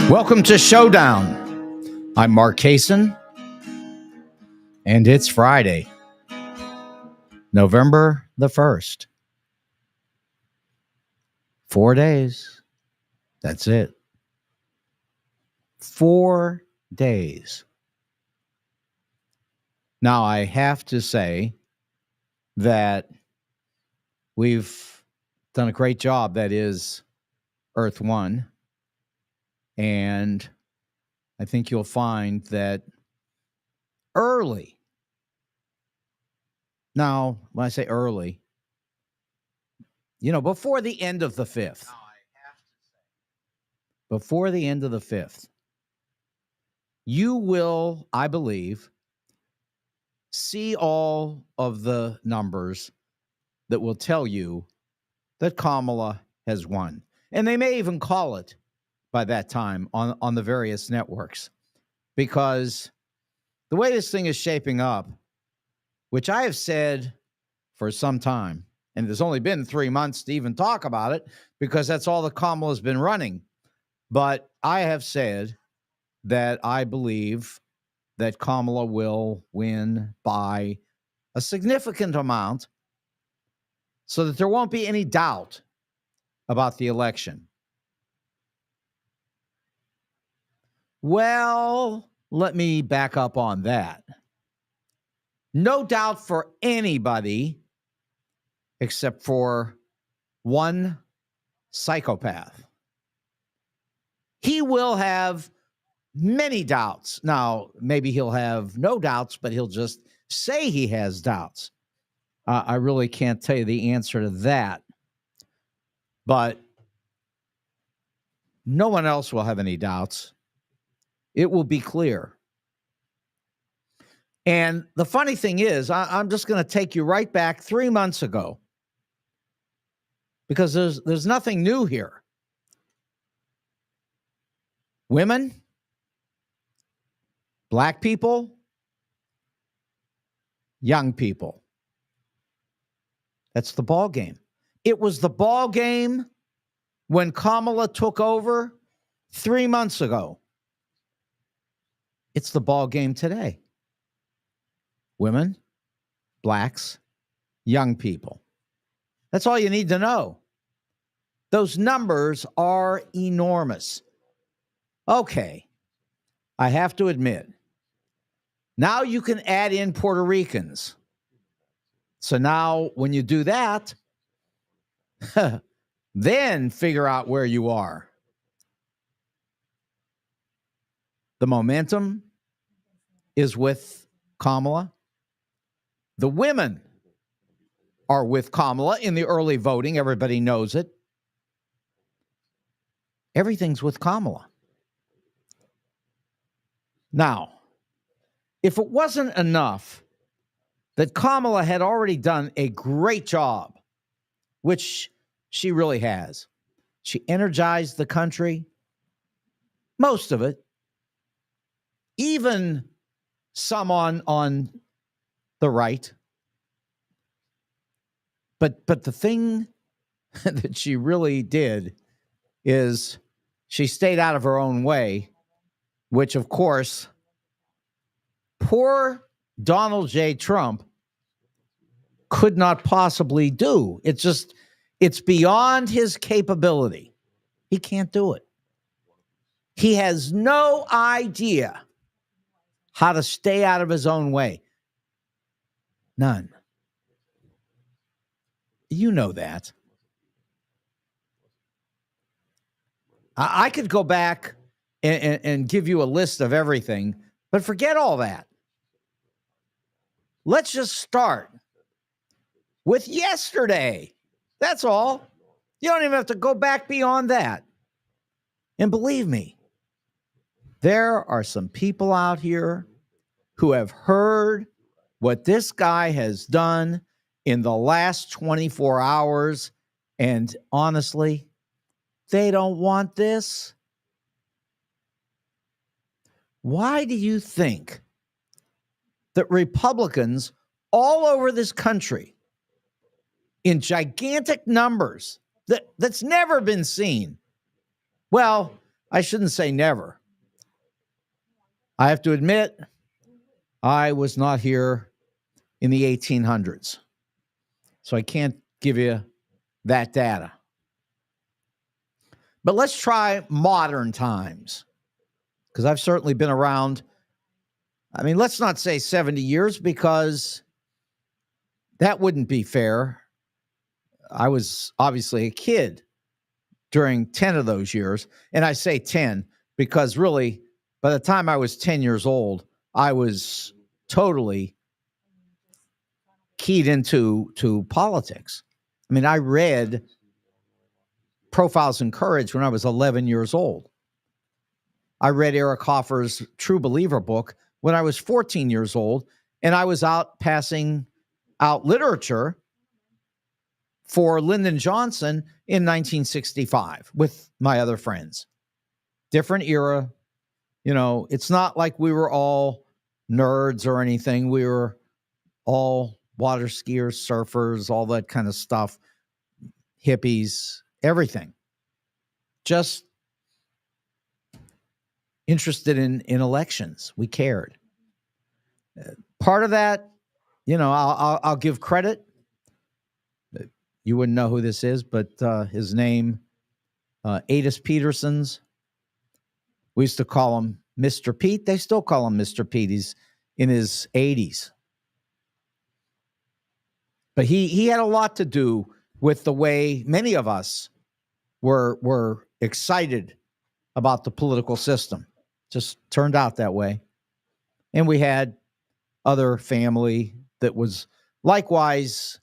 Welcome to Showdown. I'm Mark Kaysen, and it's Friday, November the 1st. 4 days. That's it. 4 days. Now, I have to say that we've done a great job. That is Earth One. And I think you'll find that early. Now, when I say early, before the end of the 5th. Before the end of the 5th, you will, I believe, see all of the numbers that will tell you that Kamala has won. And they may even call it by that time on the various networks, because the way this thing is shaping up, which I have said for some time, and there's only been 3 months to even talk about it because that's all that Kamala's been running. But I have said that I believe that Kamala will win by a significant amount so that there won't be any doubt about the election. Well, let me back up on that. No doubt for anybody except for one psychopath. He will have many doubts. Now, maybe he'll have no doubts, but he'll just say he has doubts. I really can't tell you the answer to that. But no one else will have any doubts. It will be clear. And the funny thing is, I'm just going to take you right back 3 months ago, because there's nothing new here. Women, Black people, young people. That's the ball game. It was the ball game when Kamala took over 3 months ago. It's the ball game today. Women, Blacks, young people. That's all you need to know. Those numbers are enormous. Okay, I have to admit, now you can add in Puerto Ricans. So now when you do that, then figure out where you are. The momentum is with Kamala. The women are with Kamala in the early voting. Everybody knows it. Everything's with Kamala. Now, if it wasn't enough that Kamala had already done a great job, which she really has, she energized the country, most of it, even some on the right. But the thing that she really did is she stayed out of her own way, which, of course, poor Donald J. Trump could not possibly do. It's beyond his capability. He can't do it. He has no idea how to stay out of his own way. None. You know that. I could go back and give you a list of everything, but forget all that. Let's just start with yesterday. That's all. You don't even have to go back beyond that. And believe me, there are some people out here who have heard what this guy has done in the last 24 hours, and honestly, they don't want this. Why do you think that Republicans all over this country, in gigantic numbers that's never been seen, well, I shouldn't say never. I have to admit, I was not here in the 1800s. So I can't give you that data. But let's try modern times, because I've certainly been around. I mean, let's not say 70 years, because that wouldn't be fair. I was obviously a kid during 10 of those years. And I say 10 because really, by the time I was 10 years old, I was totally keyed into politics. I mean, I read Profiles in Courage when I was 11 years old. I read Eric Hoffer's True Believer book when I was 14 years old, and I was out passing out literature for Lyndon Johnson in 1965 with my other friends. Different era. You know, it's not like we were all nerds or anything. We were all water skiers, surfers, all that kind of stuff, hippies, everything. Just interested in elections. We cared. Part of that, you know, I'll give credit. You wouldn't know who this is, but his name, Adis Peterson's. We used to call him Mr. Pete. They still call him Mr. Pete. He's in his 80s. But he had a lot to do with the way many of us were excited about the political system. Just turned out that way. And we had other family that was likewise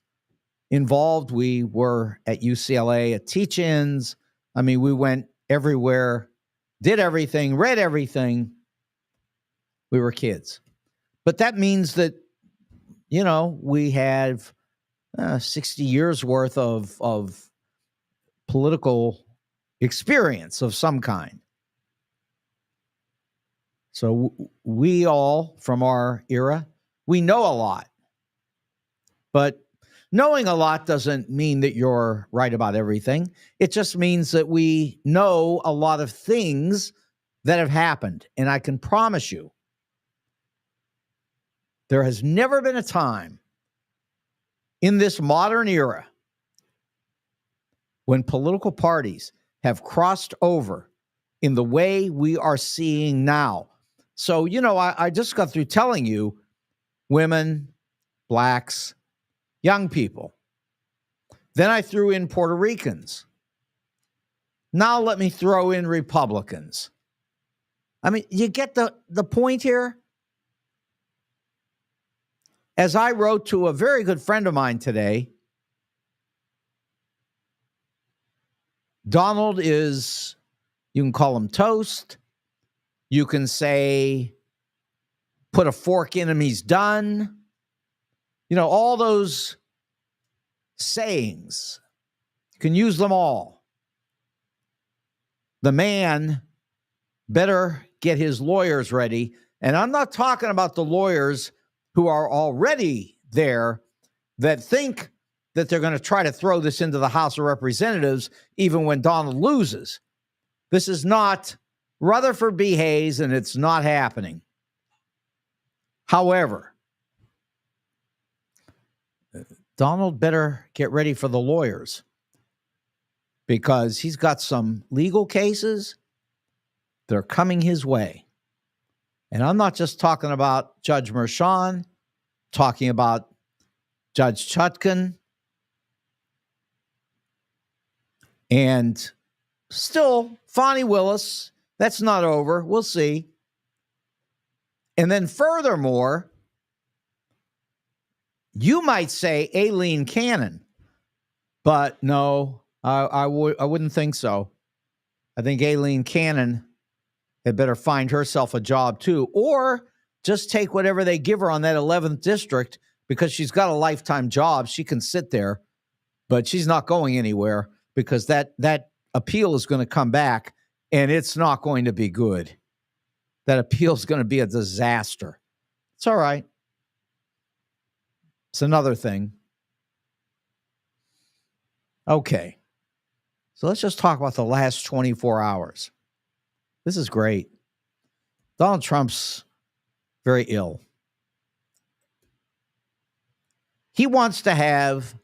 involved. We were at UCLA at teach-ins. I mean, we went everywhere, did everything, read everything. We were kids. But that means that, you know, we have 60 years worth of political experience of some kind. So we all, from our era, we know a lot. But knowing a lot doesn't mean that you're right about everything. It just means that we know a lot of things that have happened. And I can promise you, there has never been a time in this modern era when political parties have crossed over in the way we are seeing now. So, you know, I just got through telling you women, blacks, young people. Then I threw in Puerto Ricans. Now let me throw in Republicans. I mean, you get the point here? As I wrote to a very good friend of mine today, Donald is, you can call him toast. You can say, put a fork in him, he's done. You know, all those sayings. You can use them all. The man better get his lawyers ready. And I'm not talking about the lawyers who are already there that think that they're going to try to throw this into the House of Representatives even when Donald loses. This is not Rutherford B. Hayes, and it's not happening. However, Donald better get ready for the lawyers because he's got some legal cases. They're coming his way. And I'm not just talking about Judge Merchan, talking about Judge Chutkan, and still Fani Willis. That's not over. We'll see. And then furthermore, you might say Aileen Cannon, but no, I wouldn't think so. I think Aileen Cannon had better find herself a job too, or just take whatever they give her on that 11th district because she's got a lifetime job. She can sit there, but she's not going anywhere because that appeal is going to come back and it's not going to be good. That appeal is going to be a disaster. It's all right. It's another thing. Okay. So let's just talk about the last 24 hours. This is great. Donald Trump's very ill. He wants to have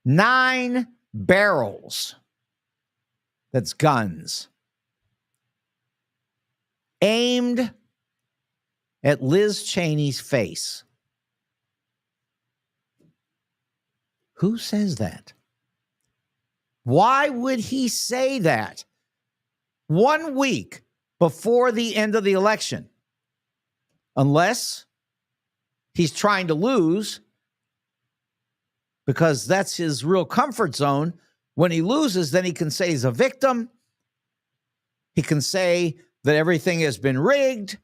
9 barrels, that's guns, aimed at Liz Cheney's face. Who says that? Why would he say that 1 week before the end of the election? Unless he's trying to lose, because that's his real comfort zone. When he loses, then he can say he's a victim. He can say that everything has been rigged.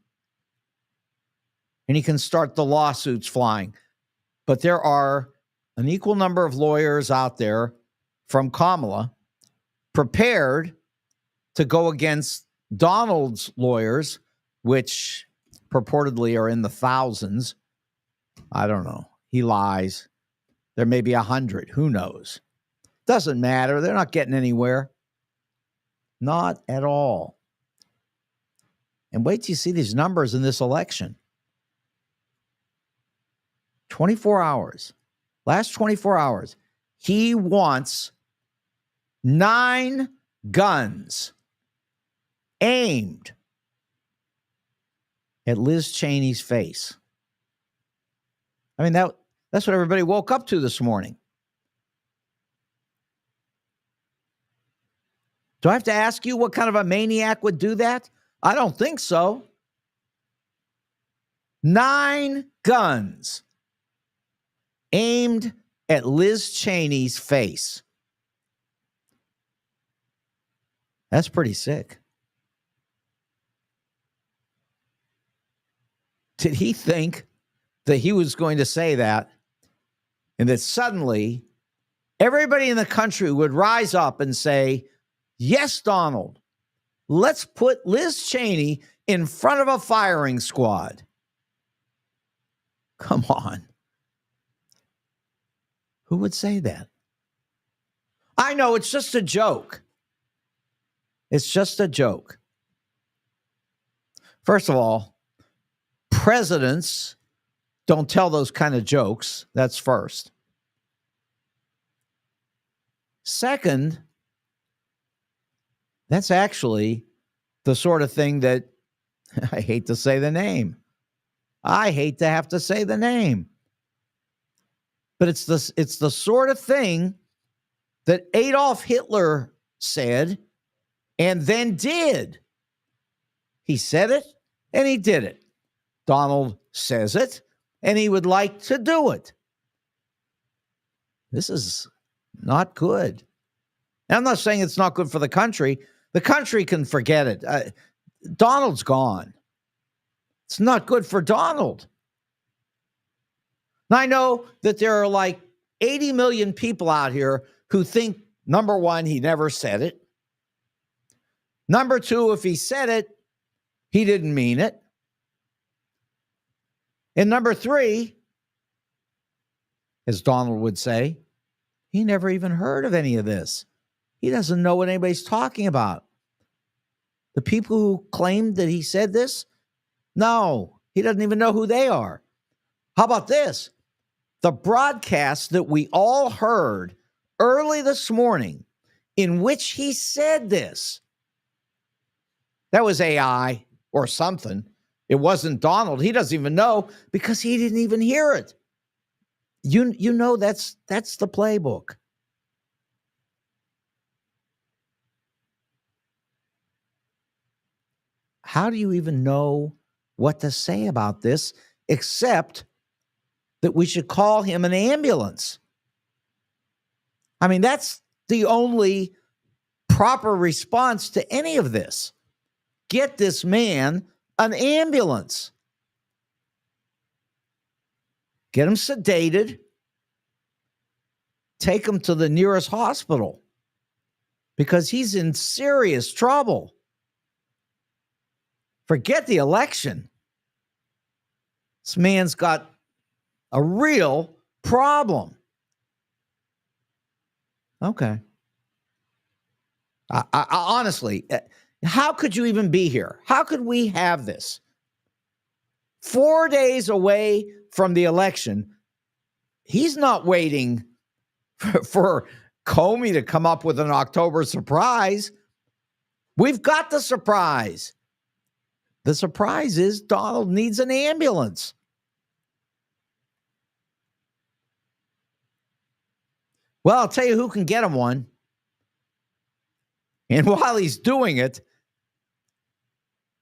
And he can start the lawsuits flying. But there are an equal number of lawyers out there from Kamala prepared to go against Donald's lawyers, which purportedly are in the thousands. I don't know. He lies. There may be 100. Who knows? Doesn't matter. They're not getting anywhere. Not at all. And wait till you see these numbers in this election. 24 hours. Last 24 hours. He wants 9 guns aimed at Liz Cheney's face. I mean, that's what everybody woke up to this morning. Do I have to ask you what kind of a maniac would do that? I don't think so. 9 guns aimed at Liz Cheney's face. That's pretty sick. Did he think that he was going to say that and that suddenly everybody in the country would rise up and say, yes, Donald, let's put Liz Cheney in front of a firing squad? Come on. Who would say that? I know it's just a joke. It's just a joke. First of all, presidents don't tell those kind of jokes. That's first. Second, that's actually the sort of thing that I hate to say the name. I hate to have to say the name. But it's the sort of thing that Adolf Hitler said and then did. He said it and he did it. Donald says it and he would like to do it. This is not good. And I'm not saying it's not good for the country. The country can forget it. Donald's gone. It's not good for Donald. Now, I know that there are like 80 million people out here who think, number one, he never said it. Number two, if he said it, he didn't mean it. And number three, as Donald would say, he never even heard of any of this. He doesn't know what anybody's talking about. The people who claimed that he said this, no, he doesn't even know who they are. How about this? The broadcast that we all heard early this morning in which he said this, that was AI or something. It wasn't Donald. He doesn't even know because he didn't even hear it. You know that's the playbook. How do you even know what to say about this except that we should call him an ambulance? I mean, that's the only proper response to any of this. Get this man an ambulance. Get him sedated. Take him to the nearest hospital because he's in serious trouble. Forget the election. This man's got a real problem. Okay. I honestly, How could you even be here? How could we have this? 4 days away from the election, he's not waiting for Comey to come up with an October surprise. We've got the surprise. The surprise is Donald needs an ambulance. Well, I'll tell you who can get him one. And while he's doing it,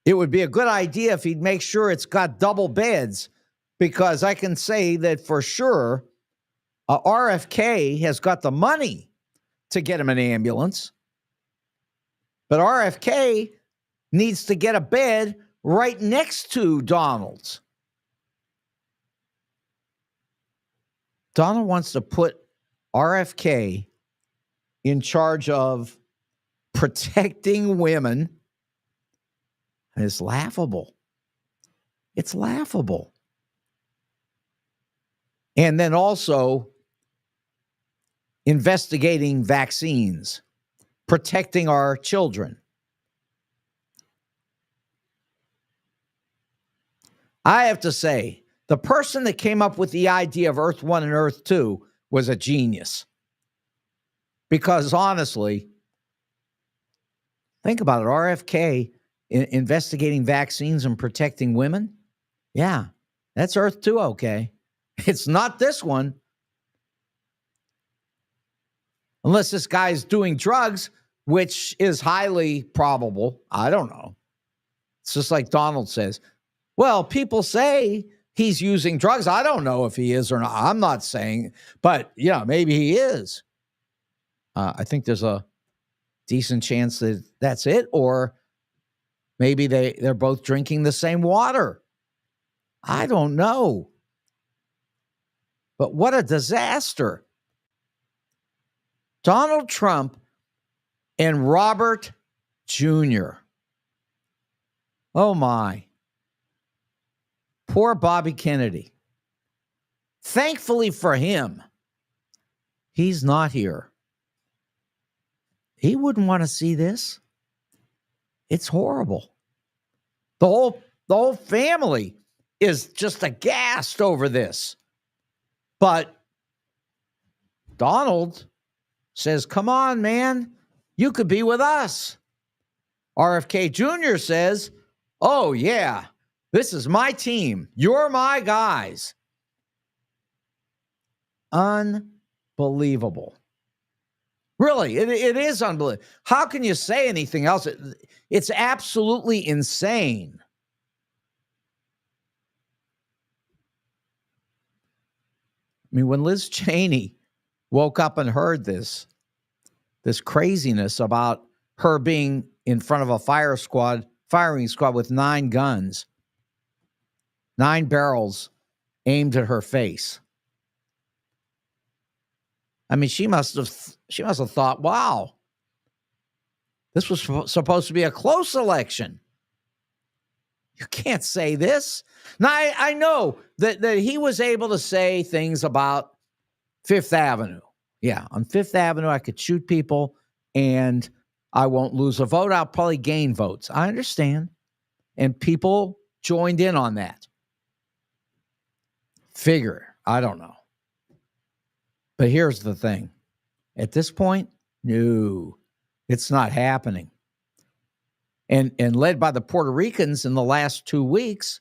it would be a good idea if he'd make sure it's got double beds, because I can say that for sure RFK has got the money to get him an ambulance. But RFK needs to get a bed right next to Donald's. Donald wants to put RFK in charge of protecting women. And it's laughable. It's laughable. And then also investigating vaccines, protecting our children. I have to say, the person that came up with the idea of Earth 1 and Earth 2 was a genius. Because honestly, think about it. RFK investigating vaccines and protecting women. Yeah, that's Earth 2, okay. It's not this one. Unless this guy's doing drugs, which is highly probable. I don't know. It's just like Donald says, well, people say he's using drugs. I don't know if he is or not. I'm not saying, but yeah, maybe he is. I think there's a decent chance that that's it, or maybe they're both drinking the same water. I don't know. But what a disaster. Donald Trump and Robert Jr. Oh, my. Poor Bobby Kennedy. Thankfully for him, he's not here. He wouldn't want to see this. It's horrible. The whole family is just aghast over this. But Donald says, come on, man, you could be with us. RFK Jr. says, oh, yeah, this is my team. You're my guys. Unbelievable. Really, it is unbelievable. How can you say anything else? It's absolutely insane. I mean, when Liz Cheney woke up and heard this craziness about her being in front of a firing squad with 9 guns, 9 barrels aimed at her face. I mean, she must have thought, wow, this was supposed to be a close election. You can't say this. Now, I know that he was able to say things about Fifth Avenue. Yeah, on Fifth Avenue, I could shoot people and I won't lose a vote. I'll probably gain votes. I understand. And people joined in on that. Figure. I don't know. But here's the thing. At this point, no, it's not happening. And led by the Puerto Ricans in the last 2 weeks,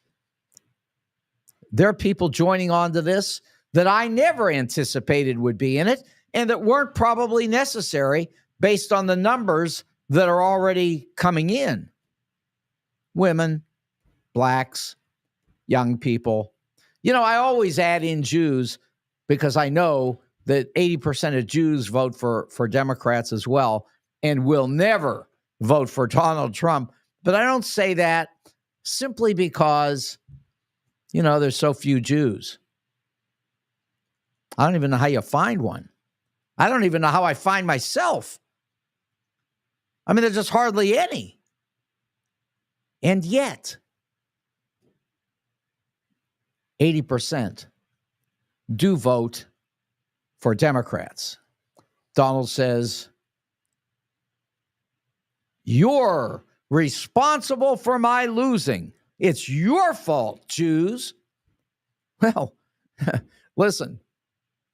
there are people joining on to this that I never anticipated would be in it and that weren't probably necessary based on the numbers that are already coming in. Women, blacks, young people. You know, I always add in Jews because I know that 80% of Jews vote for Democrats as well and will never vote for Donald Trump. But I don't say that simply because, you know, there's so few Jews. I don't even know how you find one. I don't even know how I find myself. I mean, there's just hardly any. And yet, 80% do vote for Democrats. Donald says, you're responsible for my losing. It's your fault, Jews. Well, listen,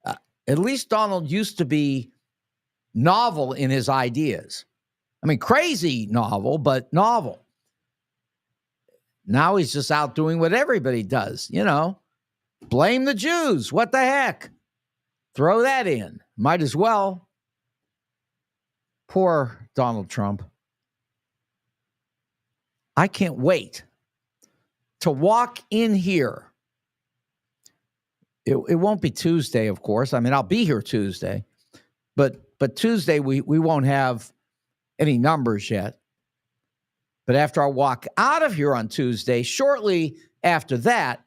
at least Donald used to be novel in his ideas. I mean, crazy novel, but novel. Now he's just out doing what everybody does, blame the Jews. What the heck? Throw that in. Might as well. Poor Donald Trump. I can't wait to walk in here. It won't be Tuesday, of course. I mean, I'll be here Tuesday, but Tuesday we won't have any numbers yet. But after I walk out of here on Tuesday, shortly after that,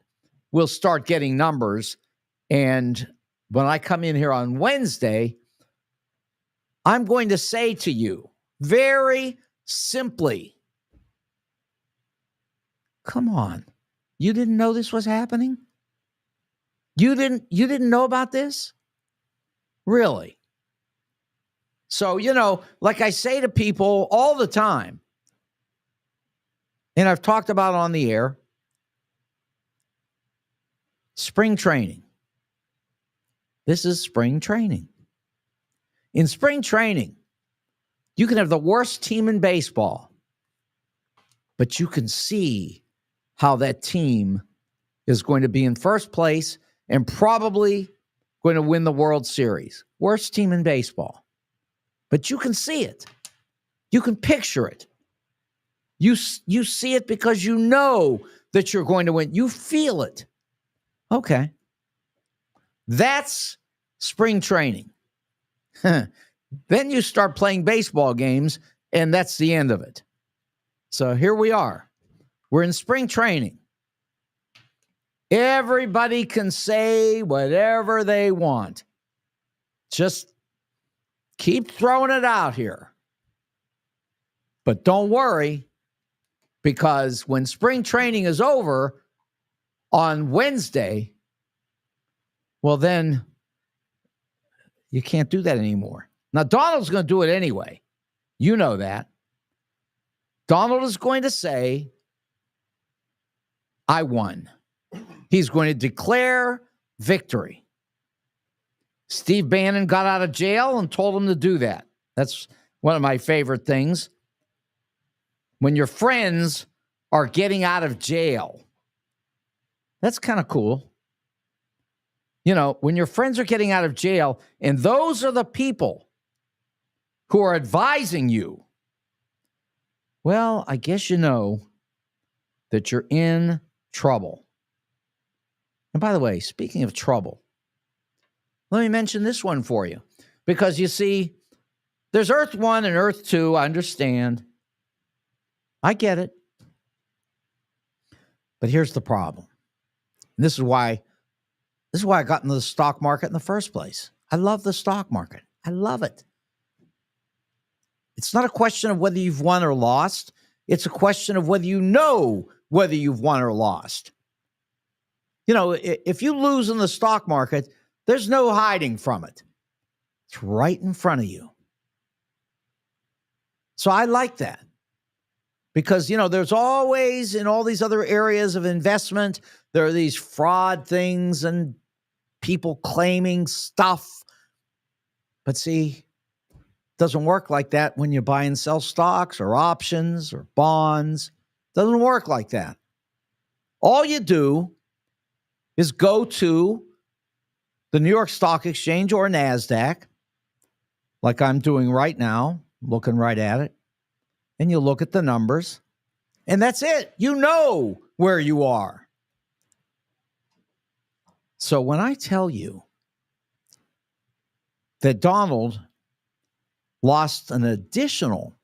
we'll start getting numbers. And when I come in here on Wednesday, I'm going to say to you very simply, come on, you didn't know this was happening? You didn't know about this? Really? So, like I say to people all the time, and I've talked about on the air, spring training. This is spring training. In spring training, you can have the worst team in baseball, but you can see how that team is going to be in first place and probably going to win the World Series. Worst team in baseball. But you can see it. You can picture it. You see it because you know that you're going to win. You feel it. Okay. That's spring training. Then you start playing baseball games, and that's the end of it. So here we are. We're in spring training. Everybody can say whatever they want. Just keep throwing it out here. But don't worry, because when spring training is over on Wednesday, well, then you can't do that anymore. Now, Donald's going to do it anyway. You know that. Donald is going to say, I won. He's going to declare victory. Steve Bannon got out of jail and told him to do that. That's one of my favorite things. When your friends are getting out of jail, that's kind of cool. When your friends are getting out of jail, and those are the people who are advising you, well, I guess you know that you're in trouble. And by the way, speaking of trouble, let me mention this one for you. Because you see, there's Earth 1 and Earth 2, I understand. I get it. But here's the problem. And this is why I got into the stock market in the first place. I love the stock market. I love it. It's not a question of whether you've won or lost. It's a question of whether you know whether you've won or lost. If you lose in the stock market, there's no hiding from it. It's right in front of you. So I like that. Because, there's always, in all these other areas of investment, there are these fraud things and people claiming stuff. But see, it doesn't work like that when you buy and sell stocks or options or bonds. It doesn't work like that. All you do is go to the New York Stock Exchange or NASDAQ, like I'm doing right now, looking right at it, and you look at the numbers, and that's it. You know where you are. So when I tell you that Donald lost an additional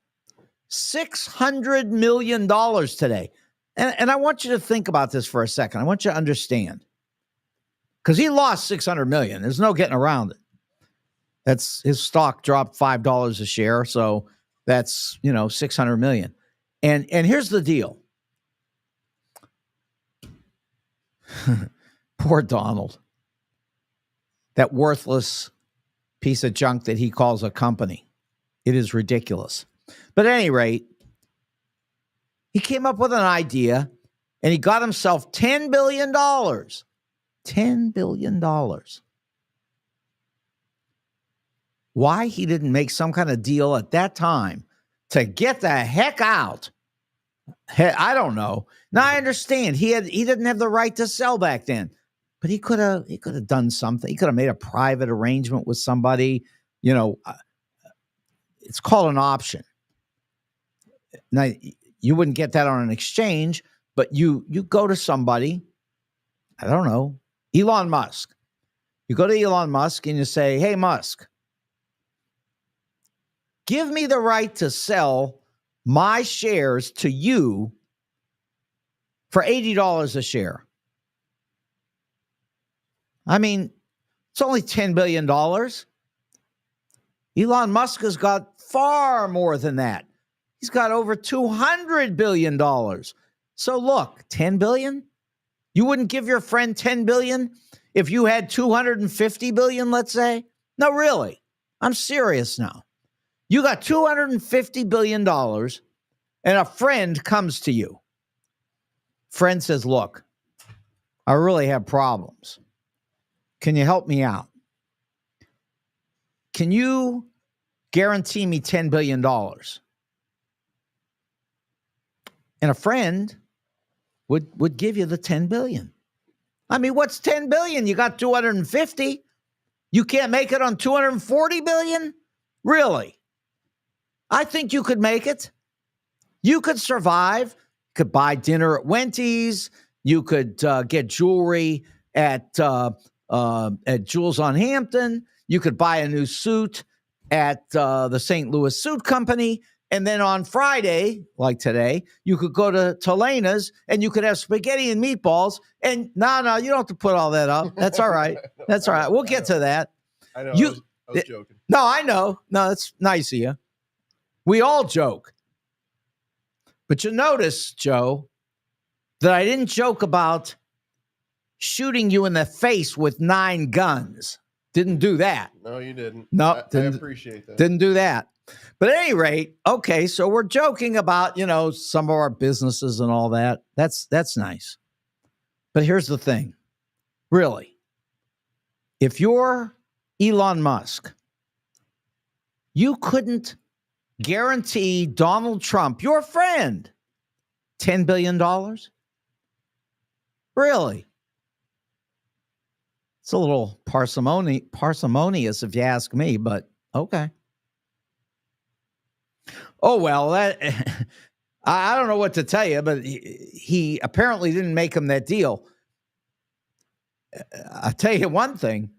$600 million today, and I want you to think about this for a second. I want you to understand. Because he lost $600 million. There's no getting around it. That's his stock dropped $5 a share, so that's, $600 million. And here's the deal. Poor Donald. That worthless piece of junk that he calls a company. It is ridiculous. But at any rate, He came up with an idea, and he got himself $10 billion. $10 billion. Why he didn't make some kind of deal at that time to get the heck out, I don't know. Now, I understand he didn't have the right to sell back then, but he could have done something. He could have made a private arrangement with somebody. It's called an option. Now, you wouldn't get that on an exchange, but you go to somebody, I don't know, Elon Musk. You go to Elon Musk and you say, hey, Musk, give me the right to sell my shares to you for $80 a share. I mean, it's only $10 billion. Elon Musk has got far more than that. He's got over $200 billion. So look, $10 billion? You wouldn't give your friend $10 billion if you had $250 billion, let's say? No, really. I'm serious now. You got $250 billion and a friend comes to you. Friend says, look, I really have problems. Can you help me out? Can you guarantee me $10 billion? And a friend would give you the $10 billion. I mean, what's $10 billion? You got 250. You can't make it on 240 billion? Really? I think you could make it. You could survive. You could buy dinner at Wendy's. You could get jewelry at Jewels on Hampton. You could buy a new suit at the St. Louis Suit Company. And then on Friday, like today, you could go to Telena's and you could have spaghetti and meatballs. And no, you don't have to put all that up. That's all right. That's all right. We'll get to that. I know. I was joking. No, I know. No, that's nice of you. We all joke. But you notice, Joe, that I didn't joke about shooting you in the face with 9 guns. Didn't do that. No, you didn't. No, I appreciate that. Didn't do that. But at any rate, okay, so we're joking about, some of our businesses and all that. That's nice. But here's the thing. Really, if you're Elon Musk, you couldn't guarantee Donald Trump, your friend, $10 billion? Really? It's a little parsimonious if you ask me, but okay. Oh, well, that I don't know what to tell you, but he apparently didn't make him that deal. I'll tell you one thing.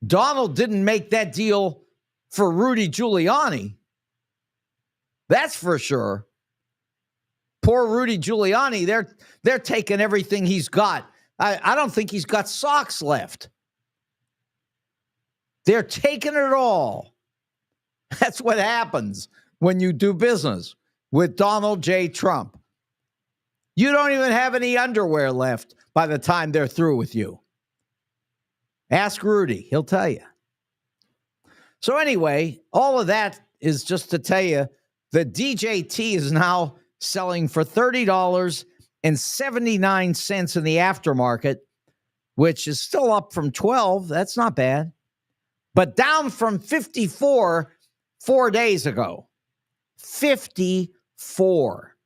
Donald didn't make that deal for Rudy Giuliani. That's for sure. Poor Rudy Giuliani, they're taking everything he's got. I don't think he's got socks left. They're taking it all. That's what happens when you do business with Donald J. Trump. You don't even have any underwear left by the time they're through with you. Ask Rudy. He'll tell you. So anyway, all of that is just to tell you that DJT is now selling for $30.79 in the aftermarket, which is still up from $12. That's not bad. But down from $54 4 days ago. 54.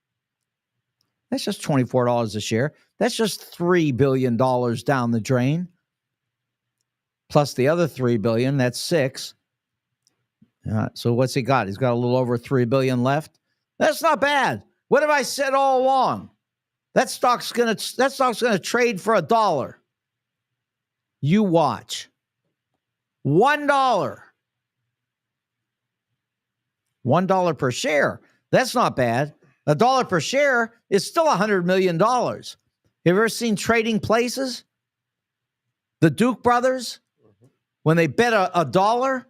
That's just $24 a share. That's just $3 billion down the drain. Plus the other $3 billion, that's $6 billion. So what's he got? He's got a little over $3 billion left. That's not bad. What have I said all along? That stock's gonna trade for $1. You watch. $1. $1 per share. That's not bad. $1 per share is still $100 million. Have you ever seen Trading Places? The Duke brothers, when they bet a dollar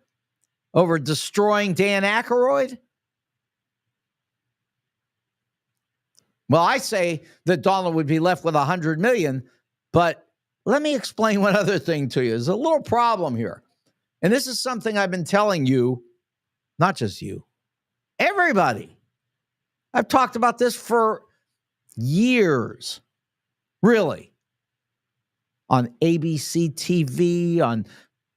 over destroying Dan Aykroyd? Well, I say that Donald would be left with $100 million, but let me explain one other thing to you. There's a little problem here. And this is something I've been telling you, not just you, everybody. I've talked about this for years, really, on ABC TV, on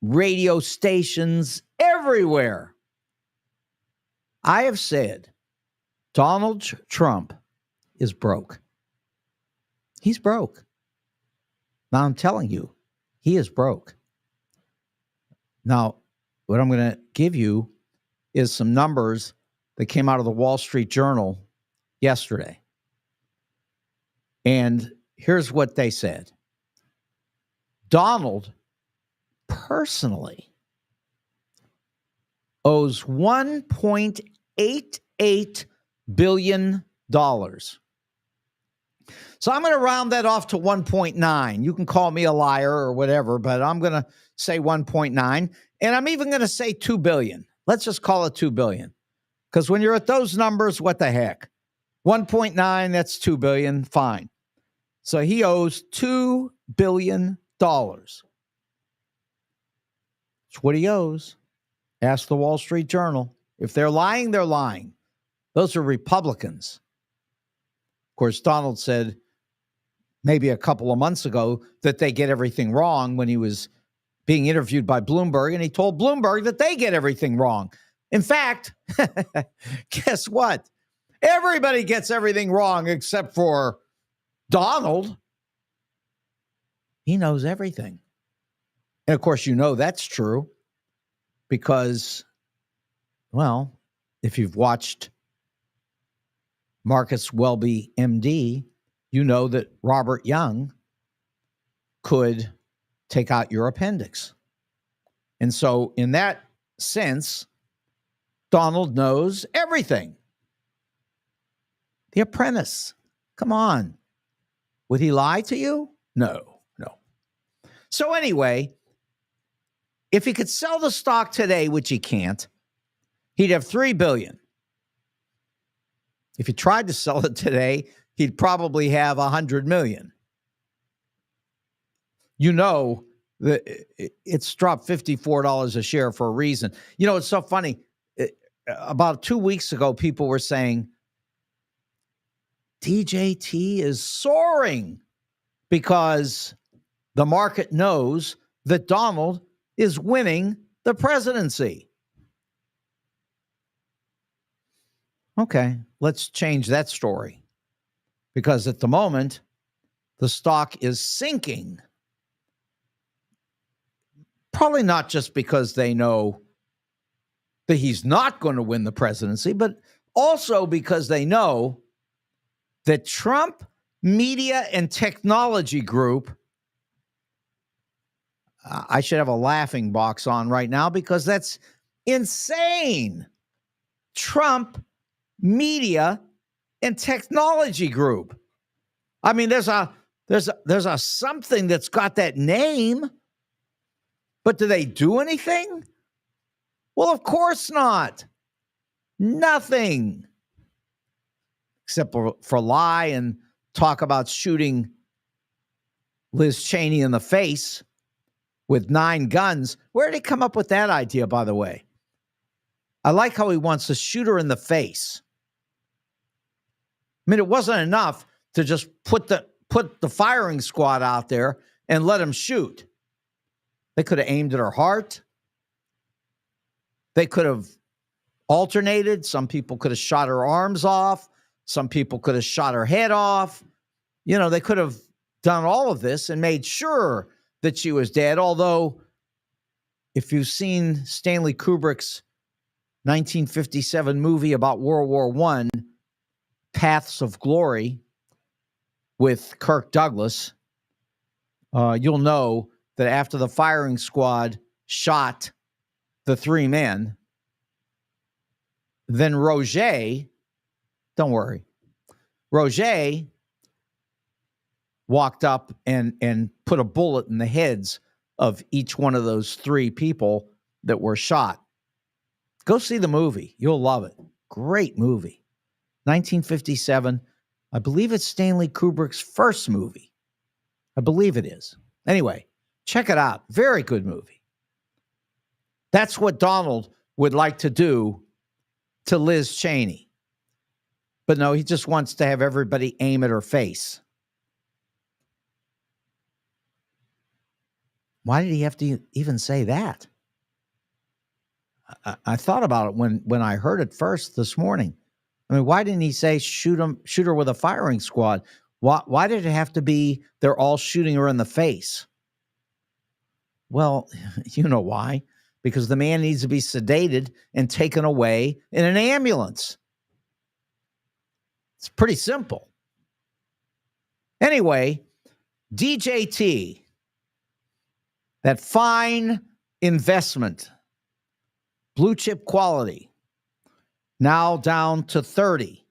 radio stations, everywhere. I have said Donald Trump is broke. He's broke. Now I'm telling you, he is broke. Now, what I'm going to give you is some numbers that came out of the Wall Street Journal yesterday. And here's what they said. Donald personally owes $1.88 billion. So I'm going to round that off to 1.9. You can call me a liar or whatever, but I'm going to say 1.9. And I'm even going to say 2 billion. Let's just call it 2 billion. Because when you're at those numbers, what the heck? 1.9, that's 2 billion. Fine. So he owes $2 billion. That's what he owes. Ask the Wall Street Journal. If they're lying, they're lying. Those are Republicans. Of course, Donald said maybe a couple of months ago that they get everything wrong when he was being interviewed by Bloomberg, and he told Bloomberg that they get everything wrong. In fact, guess what? Everybody gets everything wrong except for Donald. He knows everything. And of course, you know that's true because, well, if you've watched Marcus Welby, MD, you know that Robert Young could take out your appendix. And so in that sense, Donald knows everything. The Apprentice. Come on. Would he lie to you? No. So anyway, if he could sell the stock today, which he can't, he'd have $3 billion. If he tried to sell it today, he'd probably have $100 million. You know that it's dropped $54 a share for a reason. You know, it's so funny. About 2 weeks ago, people were saying DJT is soaring because the market knows that Donald is winning the presidency. Okay, let's change that story because at the moment, the stock is sinking. Probably not just because they know that he's not going to win the presidency, but also because they know that Trump Media and Technology Group, I should have a laughing box on right now because that's insane. Trump Media and Technology Group. I mean, there's a something that's got that name, but do they do anything? Well, of course not. Nothing. Except for lie and talk about shooting Liz Cheney in the face with 9 guns. Where did he come up with that idea, by the way? I like how he wants to shoot her in the face. I mean, it wasn't enough to just put the firing squad out there and let him shoot. They could have aimed at her heart. They could have alternated. Some people could have shot her arms off. Some people could have shot her head off. You know, they could have done all of this and made sure that she was dead. Although, if you've seen Stanley Kubrick's 1957 movie about World War I, Paths of Glory, with Kirk Douglas, you'll know that after the firing squad shot the 3 men, then Roger, don't worry, Roger walked up and put a bullet in the heads of each one of those 3 people that were shot. Go see the movie. You'll love it. Great movie. 1957. I believe it's Stanley Kubrick's first movie. I believe it is. Anyway, check it out. Very good movie. That's what Donald would like to do to Liz Cheney. But no, he just wants to have everybody aim at her face. Why did he have to even say that? I thought about it when I heard it first this morning. I mean, why didn't he say shoot her with a firing squad? Why did it have to be they're all shooting her in the face? Well, you know why. Because the man needs to be sedated and taken away in an ambulance. It's pretty simple. Anyway, DJT, that fine investment, blue chip quality, now down to 30.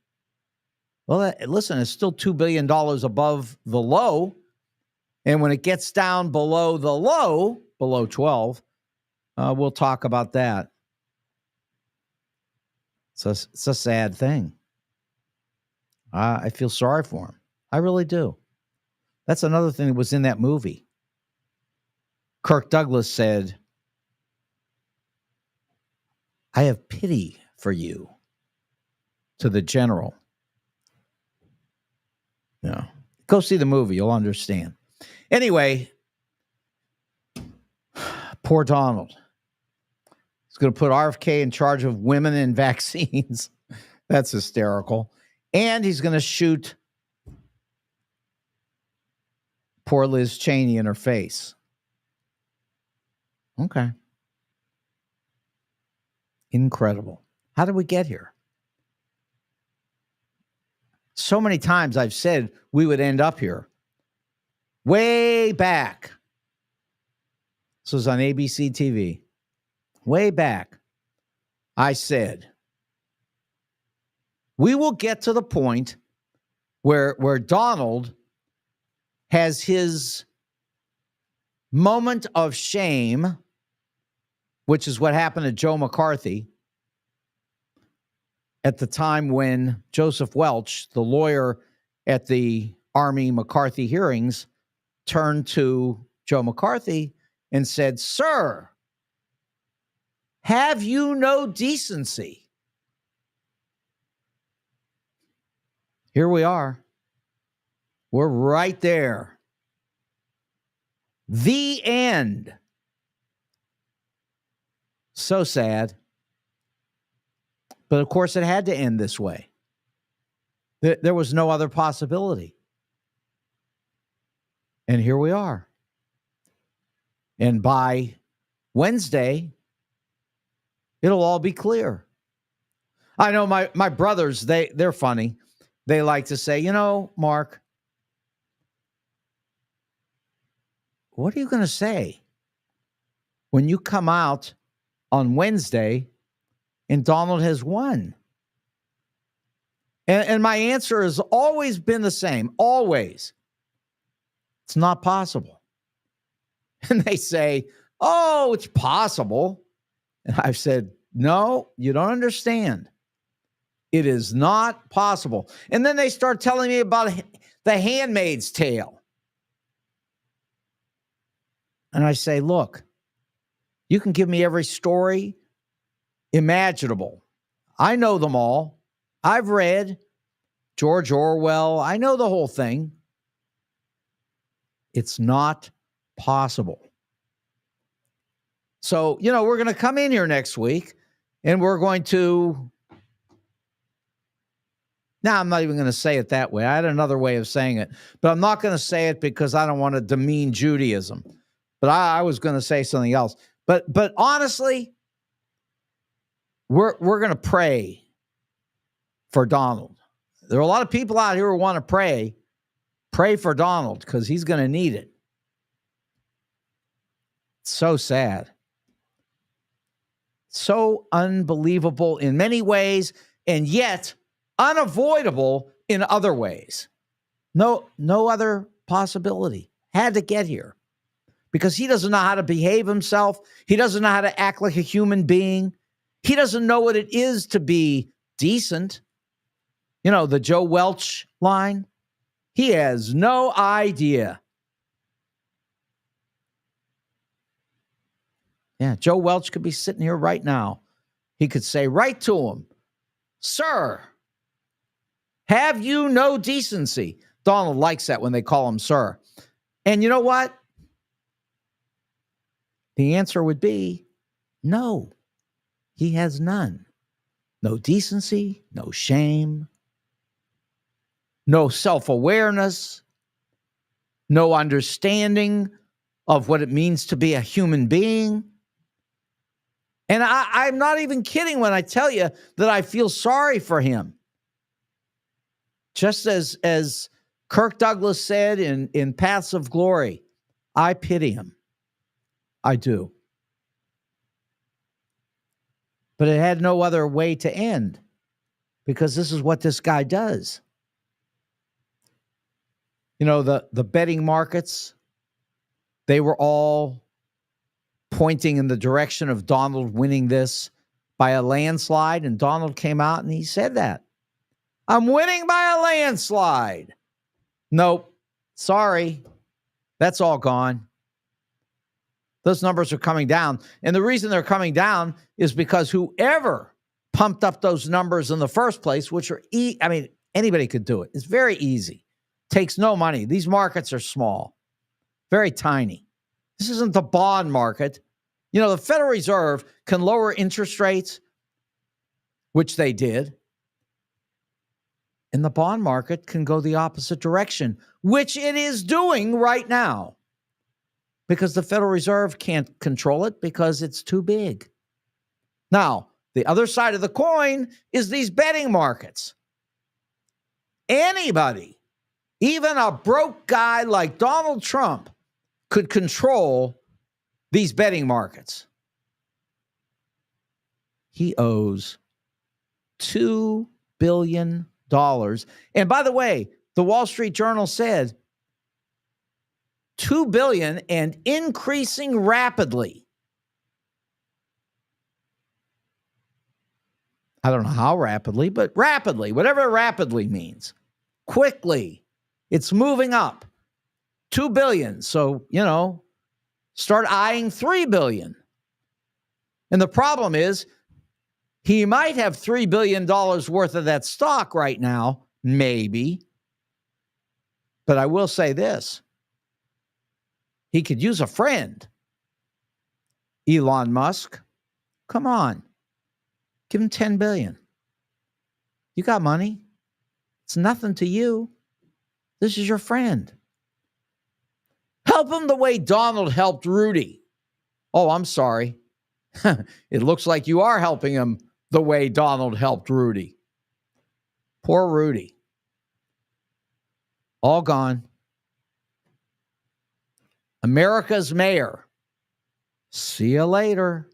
Well, listen, it's still $2 billion above the low. And when it gets down below the low, below 12, we'll talk about that. It's a sad thing. I feel sorry for him. I really do. That's another thing that was in that movie. Kirk Douglas said, I have pity for you, to the general. Yeah. Go see the movie. You'll understand. Anyway, poor Donald. He's going to put RFK in charge of women and vaccines. That's hysterical. And he's going to shoot poor Liz Cheney in her face. Okay. Incredible. How did we get here? So many times I've said we would end up here. Way back. This was on ABC TV. Way back. I said, we will get to the point where Donald has his moment of shame, which is what happened to Joe McCarthy at the time when Joseph Welch, the lawyer at the Army McCarthy hearings, turned to Joe McCarthy and said, "Sir, have you no decency?" Here we are. We're right there. The end. So sad. But of course, it had to end this way. There was no other possibility. And here we are. And by Wednesday, it'll all be clear. I know my brothers, they're funny. They like to say, Mark, what are you going to say when you come out on Wednesday and Donald has won? And my answer has always been the same, always. It's not possible. And they say, oh, it's possible. And I've said, no, you don't understand. It is not possible. And then they start telling me about The Handmaid's Tale. And I say, look, you can give me every story imaginable. I know them all. I've read George Orwell. I know the whole thing. It's not possible. So, we're going to come in here next week and we're going to... Now, I'm not even going to say it that way. I had another way of saying it, but I'm not going to say it because I don't want to demean Judaism. But I was going to say something else. But honestly, we're going to pray for Donald. There are a lot of people out here who want to pray for Donald because he's going to need it. It's so sad. So unbelievable in many ways, and yet unavoidable in other ways. No other possibility. Had to get here because he doesn't know how to behave himself. He doesn't know how to act like a human being. He doesn't know what it is to be decent. The Joe Welch line. He has no idea. Yeah, Joe Welch could be sitting here right now. He could say right to him, "Sir, Have you no decency? Donald likes that when they call him sir. And you know what? The answer would be no. He has none. No decency, no shame, no self-awareness, no understanding of what it means to be a human being. And I'm not even kidding when I tell you that I feel sorry for him. Just as Kirk Douglas said in Paths of Glory, I pity him. I do. But it had no other way to end because this is what this guy does. You know, the betting markets, they were all pointing in the direction of Donald winning this by a landslide. And Donald came out and he said that. I'm winning by a landslide. Nope. Sorry. That's all gone. Those numbers are coming down. And the reason they're coming down is because whoever pumped up those numbers in the first place, which are, anybody could do it. It's very easy. Takes no money. These markets are small, very tiny. This isn't the bond market. You know, the Federal Reserve can lower interest rates, which they did. And the bond market can go the opposite direction, which it is doing right now. Because the Federal Reserve can't control it because it's too big. Now, the other side of the coin is these betting markets. Anybody, even a broke guy like Donald Trump, could control these betting markets. He owes $2 billion. And by the way, the Wall Street Journal said, $2 billion and increasing rapidly. I don't know how rapidly, but rapidly, whatever rapidly means. Quickly. It's moving up. $2 billion. So, start eyeing $3 billion. And the problem is, he might have $3 billion worth of that stock right now, maybe. But I will say this. He could use a friend. Elon Musk, come on. Give him $10 billion. You got money. It's nothing to you. This is your friend. Help him the way Donald helped Rudy. Oh, I'm sorry. It looks like you are helping him the way Donald helped Rudy. Poor Rudy. All gone. America's mayor. See you later.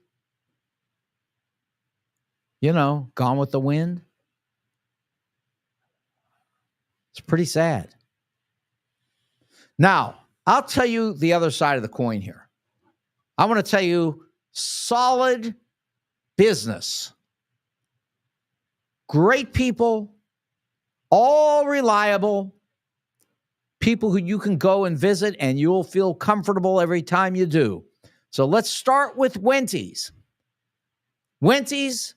Gone with the wind. It's pretty sad. Now, I'll tell you the other side of the coin here. I want to tell you solid business. Great people, all reliable. People who you can go and visit and you'll feel comfortable every time you do. So let's start with Wenty's. Wenty's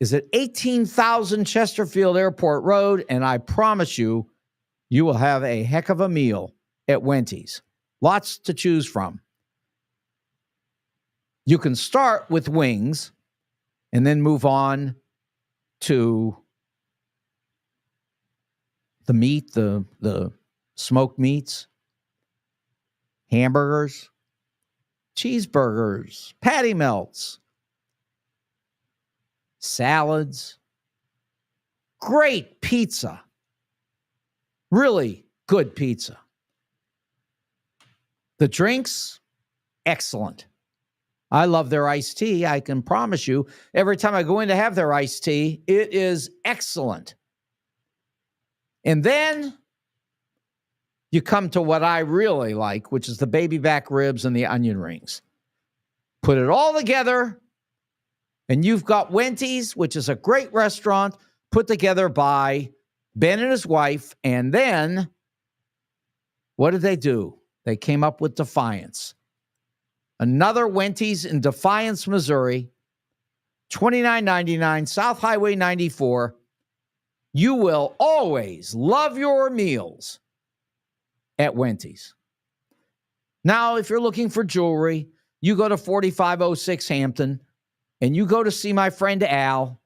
is at 18,000 Chesterfield Airport Road, and I promise you, you will have a heck of a meal at Wenty's. Lots to choose from. You can start with wings and then move on to the meat, the smoked meats, hamburgers, cheeseburgers, patty melts, salads, great pizza, really good pizza. The drinks, excellent. I love their iced tea. I can promise you, every time I go in to have their iced tea, it is excellent. And then you come to what I really like, which is the baby back ribs and the onion rings. Put it all together, and you've got Wenty's, which is a great restaurant put together by Ben and his wife. And then, what did they do? They came up with Defiance. Another Wenty's in Defiance, Missouri, $29.99, South Highway 94. You will always love your meals at Wendy's. Now, if you're looking for jewelry, you go to 4506 Hampton and you go to see my friend Al,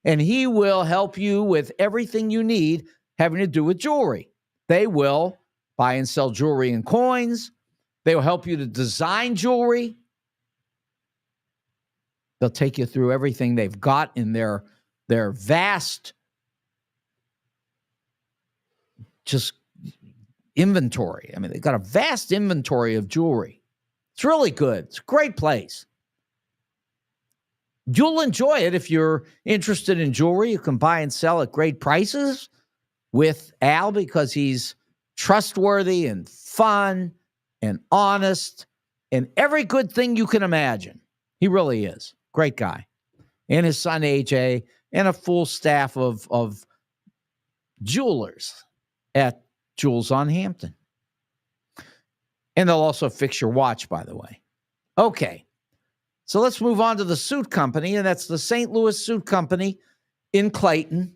and he will help you with everything you need having to do with jewelry. They will buy and sell jewelry and coins. They will help you to design jewelry. They'll take you through everything they've got in their vast just inventory. I mean, they've got a vast inventory of jewelry. It's really good. It's a great place. You'll enjoy it if you're interested in jewelry. You can buy and sell at great prices with Al because he's trustworthy and fun and honest and every good thing you can imagine. He really is. Great guy. And his son, AJ, and a full staff of jewelers at Jewels on Hampton. And they'll also fix your watch, by the way. Okay. So let's move on to the suit company, and that's the St. Louis Suit Company in Clayton.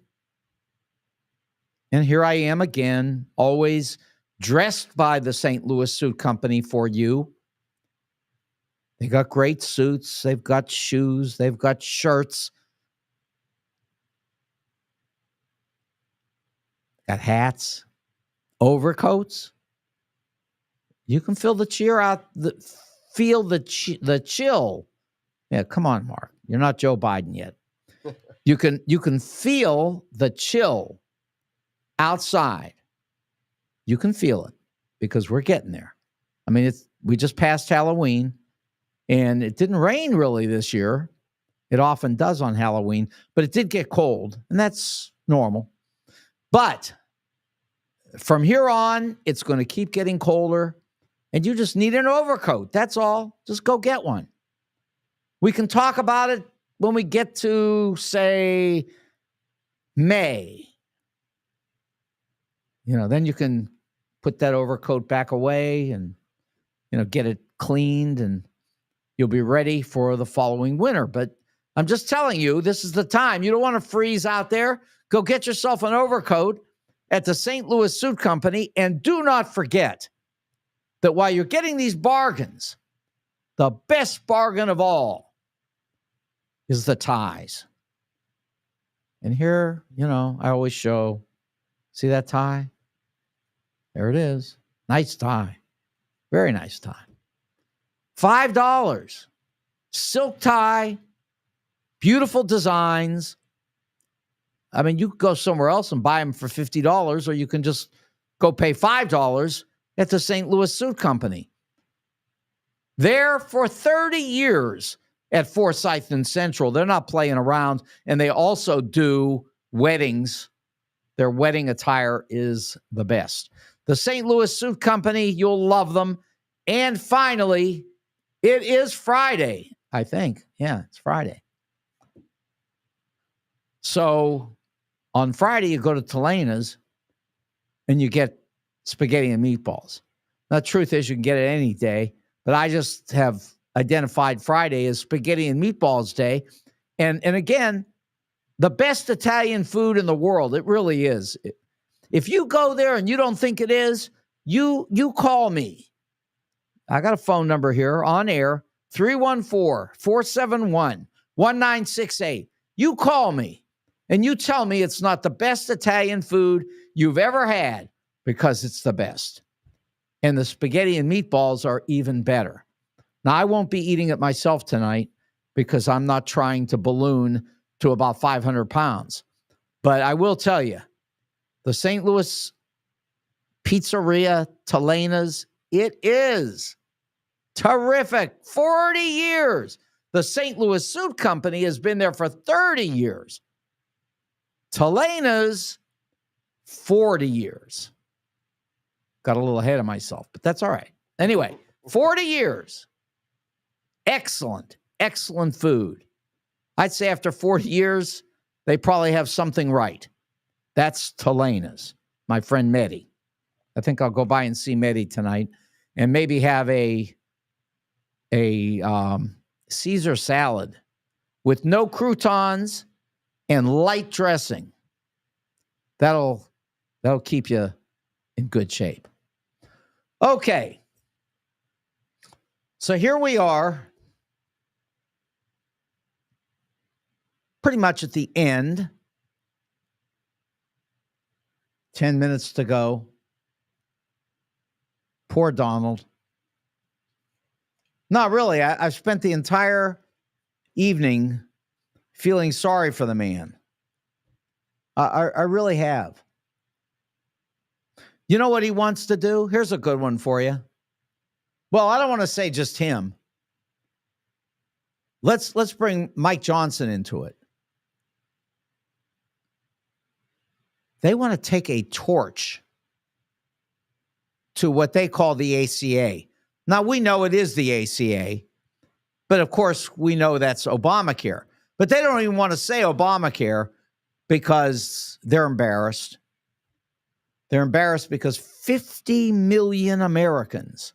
And here I am again, always dressed by the St. Louis Suit Company for you. They got great suits. They've got shoes. They've got shirts. Got hats, overcoats. You can feel the chill. Yeah, come on, Mark. You're not Joe Biden yet. You can feel the chill outside. You can feel it because we're getting there. I mean, we just passed Halloween, and it didn't rain really this year. It often does on Halloween, but it did get cold, and that's normal. But from here on, it's going to keep getting colder, and you just need an overcoat. That's all. Just go get one. We can talk about it when we get to, say, May. Then you can put that overcoat back away and, get it cleaned, and you'll be ready for the following winter. But I'm just telling you, this is the time. You don't want to freeze out there. Go get yourself an overcoat at the St. Louis Suit Company, and do not forget that while you're getting these bargains, the best bargain of all is the ties. And here, I always show, see that tie? There it is. Nice tie. Very nice tie. $5. Silk tie. Beautiful designs. I mean, you could go somewhere else and buy them for $50, or you can just go pay $5 at the St. Louis Suit Company. There for 30 years at Forsyth and Central. They're not playing around, and they also do weddings. Their wedding attire is the best. The St. Louis Suit Company, you'll love them. And finally, it is Friday, I think. Yeah, it's Friday. So on Friday, you go to Telena's and you get spaghetti and meatballs. Now, the truth is, you can get it any day, but I just have identified Friday as spaghetti and meatballs day. And again, the best Italian food in the world. It really is. If you go there and you don't think it is, you call me. I got a phone number here on air, 314-471-1968. You call me and you tell me it's not the best Italian food you've ever had, because it's the best. And the spaghetti and meatballs are even better. Now, I won't be eating it myself tonight because I'm not trying to balloon to about 500 pounds. But I will tell you, the St. Louis Pizzeria, Telena's, it is terrific. 40 years. The St. Louis Suit Company has been there for 30 years. Telena's, 40 years. Got a little ahead of myself, but that's all right. Anyway, 40 years. Excellent, excellent food. I'd say after 40 years, they probably have something right. That's Telena's, my friend Mehdi. I think I'll go by and see Mehdi tonight and maybe have a Caesar salad with no croutons and light dressing. That'll keep you in good shape. Okay. So here we are, pretty much at the end. 10 minutes to go. Poor Donald. Not really. I've spent the entire evening feeling sorry for the man. I really have. You know what he wants to do? Here's a good one for you. Well, I don't want to say just him. Let's bring Mike Johnson into it. They want to take a torch to what they call the ACA. Now, we know it is the ACA, but of course, we know that's Obamacare. But they don't even want to say Obamacare because they're embarrassed. They're embarrassed because 50 million Americans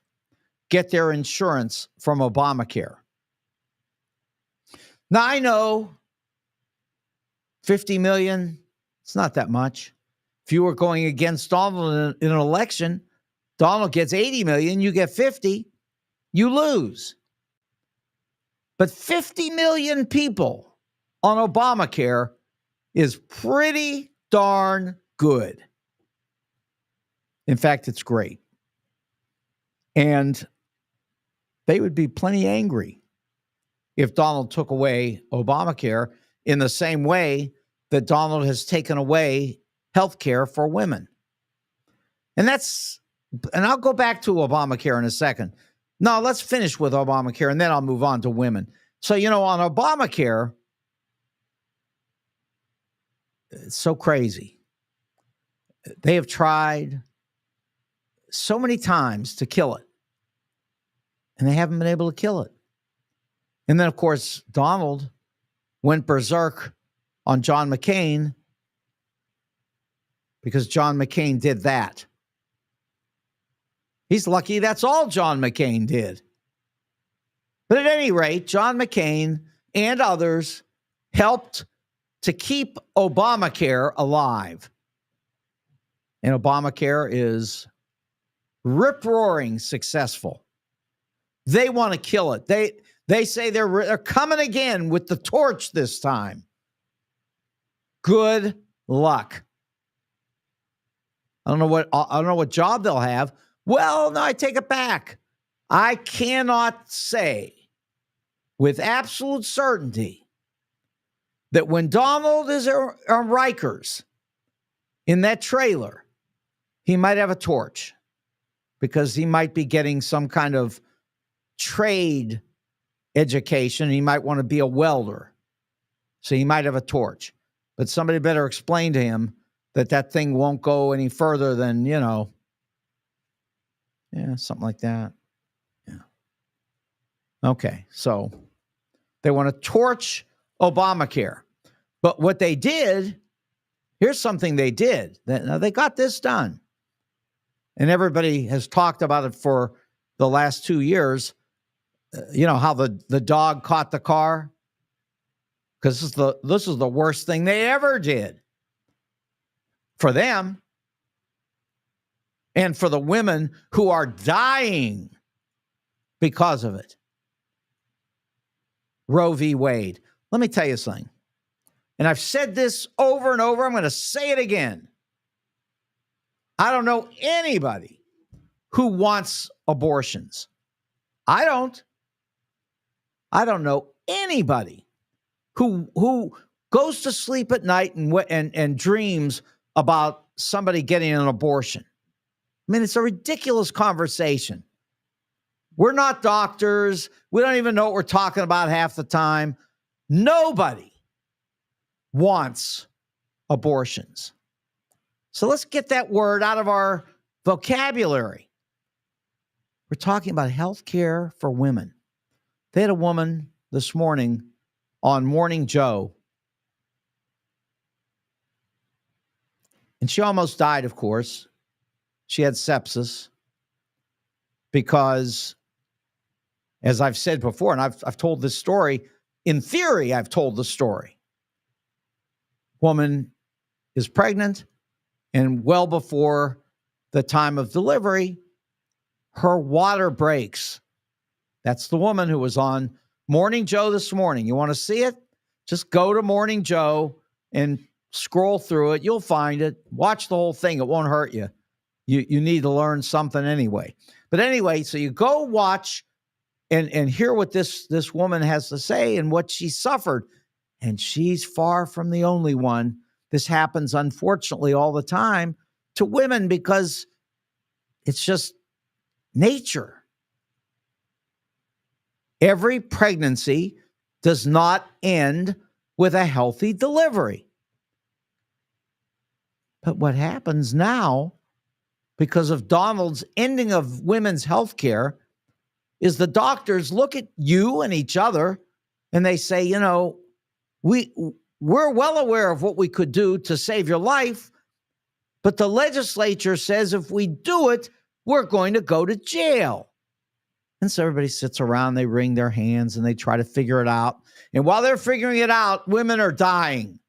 get their insurance from Obamacare. Now, I know 50 million, it's not that much. If you were going against Donald in an election, Donald gets 80 million, you get 50, you lose. But 50 million people on Obamacare is pretty darn good. In fact, it's great. And they would be plenty angry if Donald took away Obamacare in the same way that Donald has taken away health care for women. And I'll go back to Obamacare in a second. No, let's finish with Obamacare, and then I'll move on to women. So, on Obamacare, it's so crazy. They have tried so many times to kill it, and they haven't been able to kill it. And then, of course, Donald went berserk on John McCain because John McCain did that. He's lucky that's all John McCain did. But at any rate, John McCain and others helped to keep Obamacare alive. And Obamacare is rip-roaring successful. They want to kill it. They say they're coming again with the torch this time. Good luck. I don't know what job they'll have. Well, no, I take it back. I cannot say with absolute certainty that when Donald is on Rikers in that trailer, he might have a torch because he might be getting some kind of trade education. He might want to be a welder. So he might have a torch. But somebody better explain to him that thing won't go any further than, something like that. Yeah. Okay, so they want to torch Obamacare. But what they did, here's something they did. Now they got this done. And everybody has talked about it for the last 2 years. How the dog caught the car? Because this is the worst thing they ever did for them and for the women who are dying because of it. Roe v. Wade. Let me tell you something. And I've said this over and over. I'm going to say it again. I don't know anybody who wants abortions. I don't know anybody who goes to sleep at night and dreams about somebody getting an abortion. I mean, it's a ridiculous conversation. We're not doctors. We don't even know what we're talking about half the time. Nobody wants abortions. So let's get that word out of our vocabulary. We're talking about health care for women. They had a woman this morning on Morning Joe, and she almost died, of course. She had sepsis because, as I've said before, and I've told this story, in theory, I've told the story. Woman is pregnant, And well before the time of delivery, her water breaks. That's the woman who was on Morning Joe this morning. You want to see it? Just go to Morning Joe and scroll through it. You'll find it. Watch the whole thing. It won't hurt you. You need to learn something anyway. But anyway, so you go watch and hear what this woman has to say and what she suffered. And she's far from the only one. This happens, unfortunately, all the time to women because it's just nature. Every pregnancy does not end with a healthy delivery. But what happens now, because of Donald's ending of women's health care, is the doctors look at you and each other and they say, you know, we're well aware of what we could do to save your life, but the legislature says if we do it, we're going to go to jail. And so everybody sits around, they wring their hands, and they try to figure it out. And while they're figuring it out, women are dying.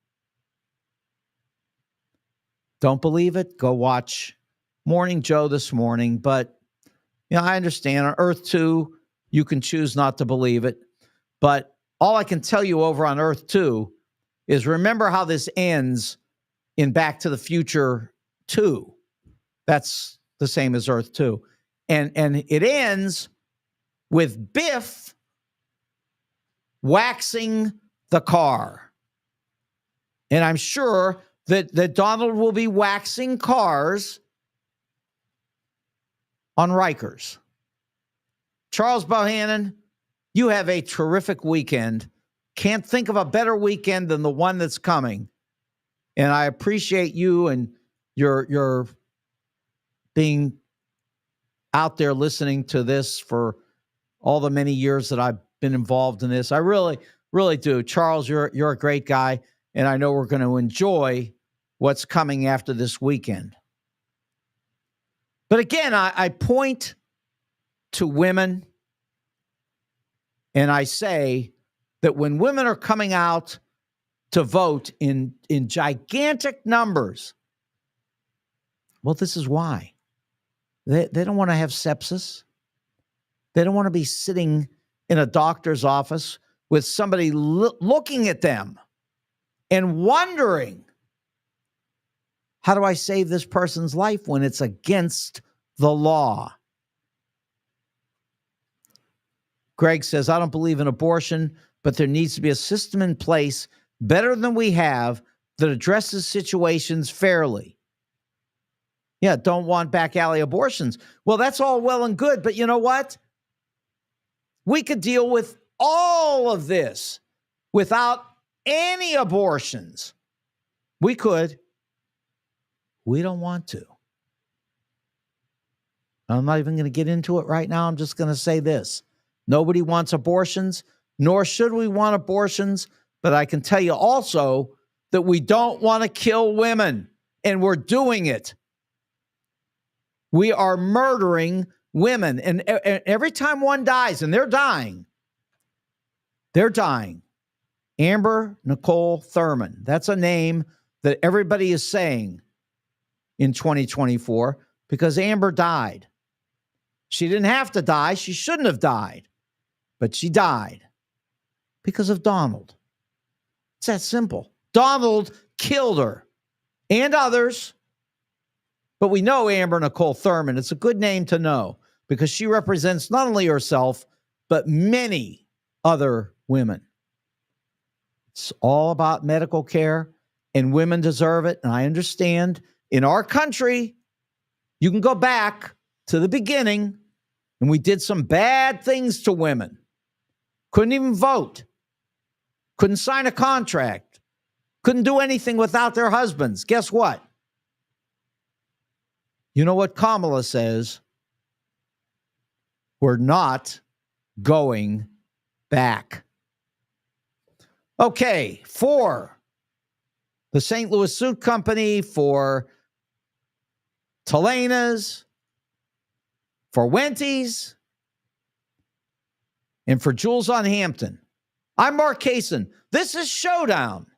Don't believe it? Go watch Morning Joe this morning. But, you know, I understand on Earth 2, you can choose not to believe it. But all I can tell you over on Earth 2 is remember how this ends in Back to the Future 2. That's the same as Earth 2. And it ends with Biff waxing the car. And I'm sure that Donald will be waxing cars on Rikers. Charles Bohannon, you have a terrific weekend. Can't think of a better weekend than the one that's coming. And I appreciate you and your being out there listening to this for all the many years that I've been involved in this. I really, really do. Charles, you're a great guy, and I know we're going to enjoy what's coming after this weekend. But again, I point to women, and I say that when women are coming out to vote in gigantic numbers, well, this is why. They don't want to have sepsis. They don't want to be sitting in a doctor's office with somebody looking at them and wondering, how do I save this person's life when it's against the law? Greg says, I don't believe in abortion, but there needs to be a system in place better than we have that addresses situations fairly. Yeah, don't want back alley abortions. Well, that's all well and good, but you know what? We could deal with all of this without any abortions. We could. We don't want to. I'm not even going to get into it right now. I'm just going to say this. Nobody wants abortions, nor should we want abortions. But I can tell you also that we don't want to kill women, and we're doing it. We are murdering women. And every time one dies, and they're dying. Amber Nicole Thurman. That's a name that everybody is saying in 2024 because Amber died. She didn't have to die. She shouldn't have died. But she died because of Donald. It's that simple. Donald killed her and others. But we know Amber Nicole Thurman. It's a good name to know because she represents not only herself, but many other women. It's all about medical care, and women deserve it. And I understand in our country, you can go back to the beginning, and we did some bad things to women. Couldn't even vote. Couldn't sign a contract. Couldn't do anything without their husbands. Guess what? You know what Kamala says? We're not going back. Okay, for the St. Louis Suit Company, for Telena's, for Wenty's, and for Jules on Hampton, I'm Mark Kaysen. This is Showdown.